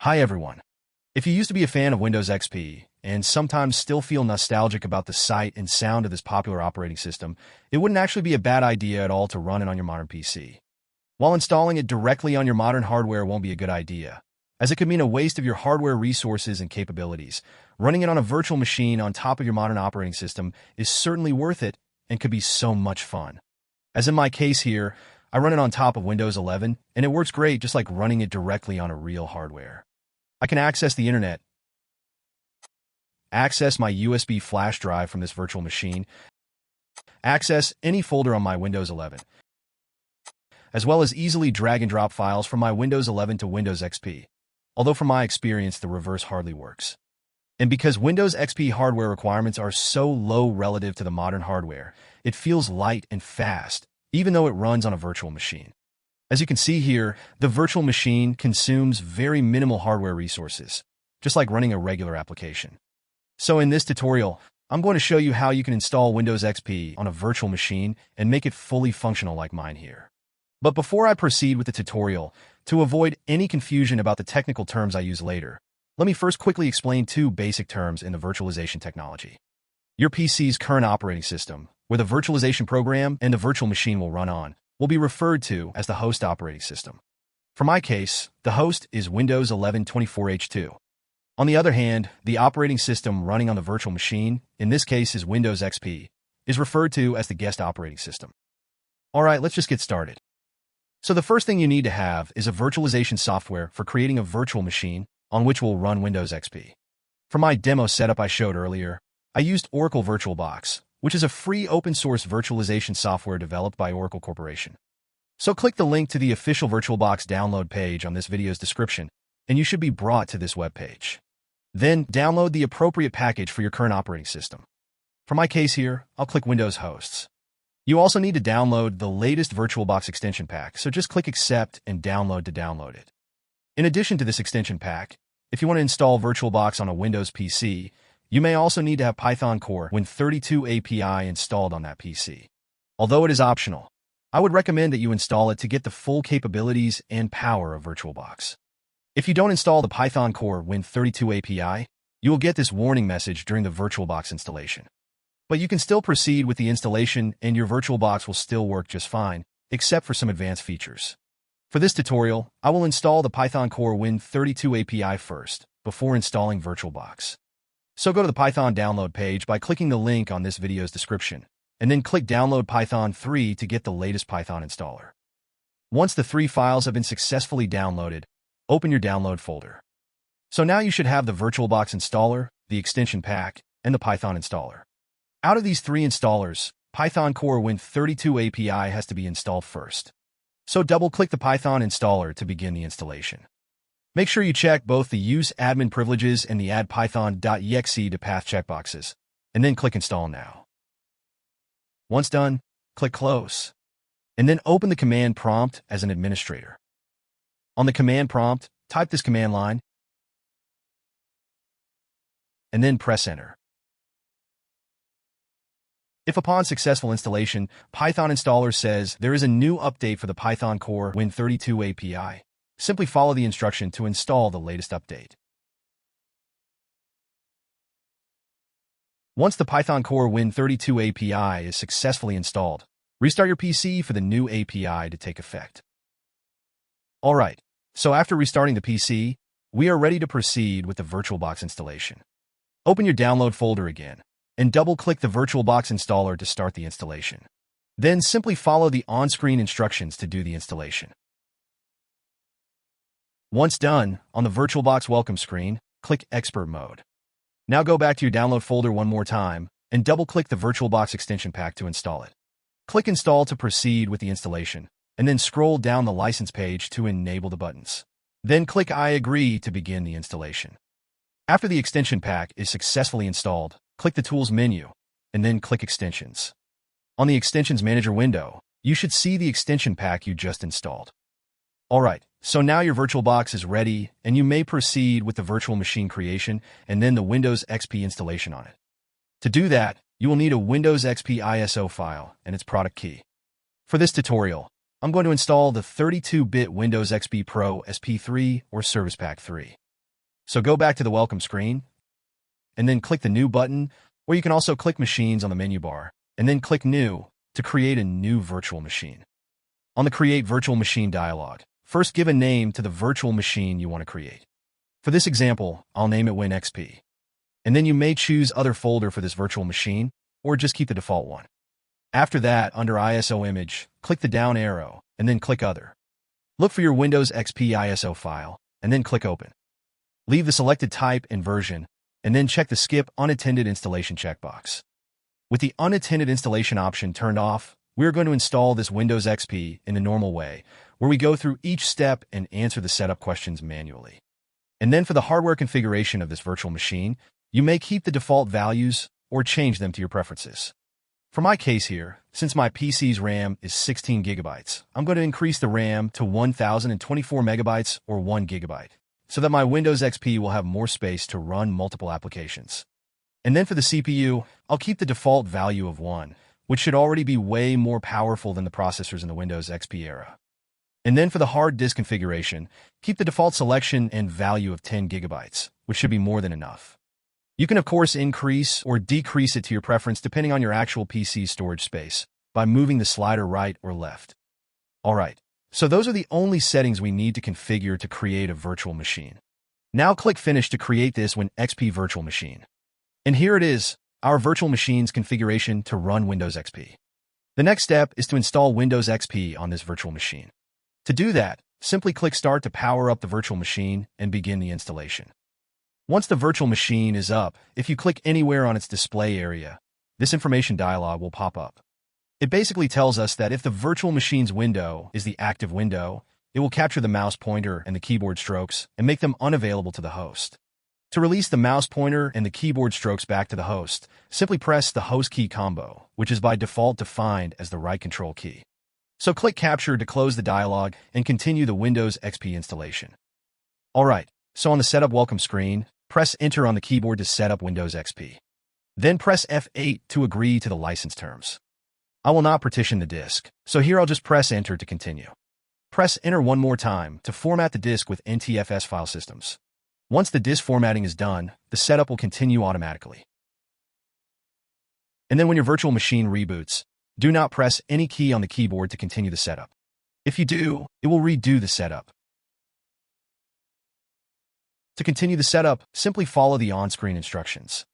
Hi everyone. If you used to be a fan of Windows XP and sometimes still feel nostalgic about the sight and sound of this popular operating system, it wouldn't actually be a bad idea at all to run it on your modern PC. While installing it directly on your modern hardware won't be a good idea, as it could mean a waste of your hardware resources and capabilities. Running it on a virtual machine on top of your modern operating system is certainly worth it and could be so much fun. As in my case here, I run it on top of Windows 11, and it works great just like running it directly on a real hardware. I can access the internet, access my USB flash drive from this virtual machine, access any folder on my Windows 11, as well as easily drag and drop files from my Windows 11 to Windows XP, although from my experience the reverse hardly works. And because Windows XP hardware requirements are so low relative to the modern hardware, it feels light and fast, even though it runs on a virtual machine. As you can see here, the virtual machine consumes very minimal hardware resources, just like running a regular application. So in this tutorial, I'm going to show you how you can install Windows XP on a virtual machine and make it fully functional like mine here. But before I proceed with the tutorial, to avoid any confusion about the technical terms I use later, let me first quickly explain two basic terms in the virtualization technology. Your PC's current operating system, where the virtualization program and the virtual machine will run on, will be referred to as the host operating system. For my case, the host is Windows 11 24H2. On the other hand, the operating system running on the virtual machine, in this case is Windows XP, is referred to as the guest operating system. Alright, let's just get started. So the first thing you need to have is a virtualization software for creating a virtual machine on which will run Windows XP. For my demo setup I showed earlier, I used Oracle VirtualBox, which is a free open-source virtualization software developed by Oracle Corporation. So click the link to the official VirtualBox download page on this video's description, and you should be brought to this web page. Then download the appropriate package for your current operating system. For my case here, I'll click Windows Hosts. You also need to download the latest VirtualBox extension pack, so just click Accept and Download to download it. In addition to this extension pack, if you want to install VirtualBox on a Windows PC, you may also need to have Python Core Win32 API installed on that PC. Although it is optional, I would recommend that you install it to get the full capabilities and power of VirtualBox. If you don't install the Python Core Win32 API, you will get this warning message during the VirtualBox installation. But you can still proceed with the installation and your VirtualBox will still work just fine, except for some advanced features. For this tutorial, I will install the Python Core Win32 API first, before installing VirtualBox. So go to the Python download page by clicking the link on this video's description, and then click Download Python 3 to get the latest Python installer. Once the 3 files have been successfully downloaded, open your download folder. So now you should have the VirtualBox installer, the extension pack, and the Python installer. Out of these 3 installers, Python Core Win32 API has to be installed first. So double-click the Python installer to begin the installation. Make sure you check both the Use Admin Privileges and the Add Python.exe to Path checkboxes, and then click Install Now. Once done, click Close, and then open the command prompt as an administrator. On the command prompt, type this command line, and then press Enter. If upon successful installation, Python installer says there is a new update for the Python Core Win32 API, simply follow the instruction to install the latest update. Once the Python Core Win32 API is successfully installed, restart your PC for the new API to take effect. Alright, so after restarting the PC, we are ready to proceed with the VirtualBox installation. Open your download folder again, and double-click the VirtualBox installer to start the installation. Then simply follow the on-screen instructions to do the installation. Once done, on the VirtualBox welcome screen, click Expert Mode. Now go back to your download folder one more time, and double-click the VirtualBox extension pack to install it. Click Install to proceed with the installation, and then scroll down the license page to enable the buttons. Then click I agree to begin the installation. After the extension pack is successfully installed, click the Tools menu, and then click Extensions. On the Extensions Manager window, you should see the extension pack you just installed. Alright, so now your VirtualBox is ready, and you may proceed with the virtual machine creation and then the Windows XP installation on it. To do that, you will need a Windows XP ISO file and its product key. For this tutorial, I'm going to install the 32-bit Windows XP Pro SP3 or Service Pack 3. So go back to the welcome screen, and then click the New button, or you can also click Machines on the menu bar, and then click New to create a new virtual machine. On the Create Virtual Machine dialog, first give a name to the virtual machine you want to create. For this example, I'll name it WinXP. And then you may choose other folder for this virtual machine, or just keep the default one. After that, under ISO image, click the down arrow, and then click Other. Look for your Windows XP ISO file, and then click Open. Leave the selected type and version, and then check the Skip Unattended Installation checkbox. With the unattended installation option turned off, we're going to install this Windows XP in the normal way, where we go through each step and answer the setup questions manually. And then for the hardware configuration of this virtual machine, you may keep the default values or change them to your preferences. For my case here, since my PC's RAM is 16 gigabytes, I'm going to increase the RAM to 1024 megabytes or 1 gigabyte, so that my Windows XP will have more space to run multiple applications. And then for the CPU, I'll keep the default value of 1, which should already be way more powerful than the processors in the Windows XP era. And then for the hard disk configuration, keep the default selection and value of 10 gigabytes, which should be more than enough. You can of course increase or decrease it to your preference depending on your actual PC storage space by moving the slider right or left. Alright, so those are the only settings we need to configure to create a virtual machine. Now click Finish to create this WinXP virtual machine. And here it is, our virtual machine's configuration to run Windows XP. The next step is to install Windows XP on this virtual machine. To do that, simply click Start to power up the virtual machine and begin the installation. Once the virtual machine is up, if you click anywhere on its display area, this information dialog will pop up. It basically tells us that if the virtual machine's window is the active window, it will capture the mouse pointer and the keyboard strokes and make them unavailable to the host. To release the mouse pointer and the keyboard strokes back to the host, simply press the host key combo, which is by default defined as the right control key. So click Capture to close the dialog and continue the Windows XP installation. Alright, so on the Setup Welcome screen, press Enter on the keyboard to set up Windows XP. Then press F8 to agree to the license terms. I will not partition the disk, so here I'll just press Enter to continue. Press Enter one more time to format the disk with NTFS file systems. Once the disk formatting is done, the setup will continue automatically. And then when your virtual machine reboots, do not press any key on the keyboard to continue the setup. If you do, it will redo the setup. To continue the setup, simply follow the on-screen instructions.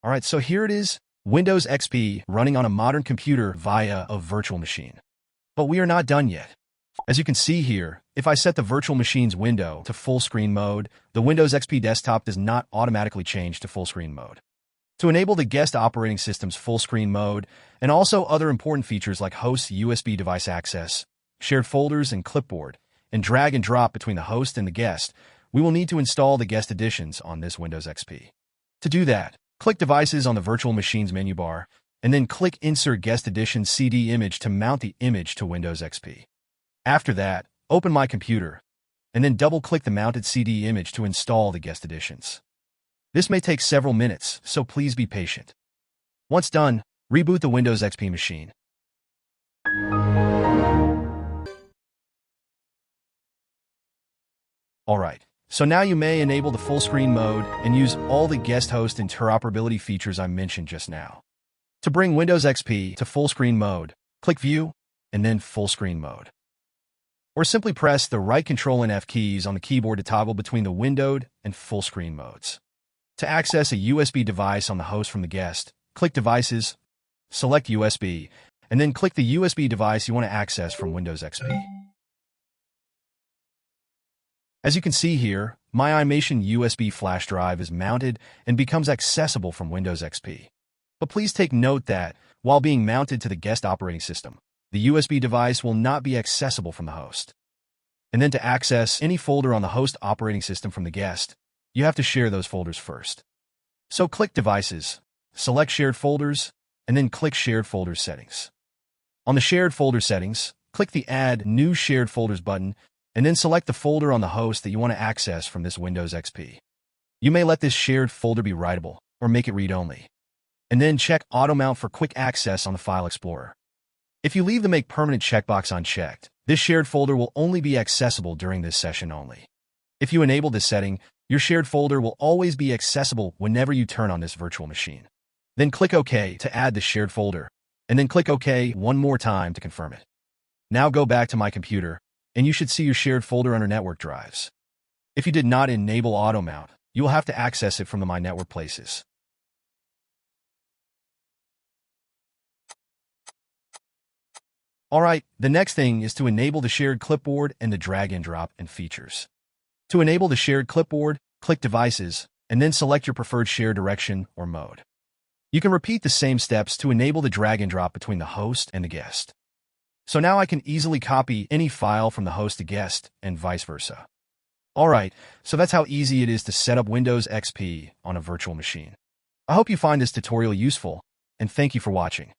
Alright, so here it is, Windows XP running on a modern computer via a virtual machine. But we are not done yet. As you can see here, if I set the virtual machine's window to full screen mode, the Windows XP desktop does not automatically change to full screen mode. To enable the guest operating system's full screen mode, and also other important features like host USB device access, shared folders and clipboard, and drag and drop between the host and the guest, we will need to install the guest editions on this Windows XP. To do that, click Devices on the virtual machine's menu bar, and then click Insert Guest Edition CD image to mount the image to Windows XP. After that, open My Computer, and then double-click the mounted CD image to install the guest editions. This may take several minutes, so please be patient. Once done, reboot the Windows XP machine. Alright, so now you may enable the full screen mode and use all the guest host interoperability features I mentioned just now. To bring Windows XP to full screen mode, click View, and then Full Screen Mode. Or simply press the right Control and F keys on the keyboard to toggle between the windowed and full screen modes. To access a USB device on the host from the guest, click Devices, select USB, and then click the USB device you want to access from Windows XP. As you can see here, my iMation USB flash drive is mounted and becomes accessible from Windows XP. But please take note that, while being mounted to the guest operating system, the USB device will not be accessible from the host. And then to access any folder on the host operating system from the guest, you have to share those folders first. So click Devices, select Shared Folders, and then click Shared Folders Settings. On the Shared Folder Settings, click the Add New Shared Folders button, and then select the folder on the host that you want to access from this Windows XP. You may let this shared folder be writable, or make it read-only. And then check Auto Mount for quick access on the File Explorer. If you leave the Make Permanent checkbox unchecked, this shared folder will only be accessible during this session only. If you enable this setting, your shared folder will always be accessible whenever you turn on this virtual machine. Then click OK to add the shared folder, and then click OK one more time to confirm it. Now go back to My Computer, and you should see your shared folder under Network Drives. If you did not enable Auto Mount, you will have to access it from the My Network Places. Alright, the next thing is to enable the shared clipboard and the drag and drop and features. To enable the shared clipboard, click Devices, and then select your preferred share direction or mode. You can repeat the same steps to enable the drag and drop between the host and the guest. So now I can easily copy any file from the host to guest and vice versa. Alright, so that's how easy it is to set up Windows XP on a virtual machine. I hope you find this tutorial useful, and thank you for watching.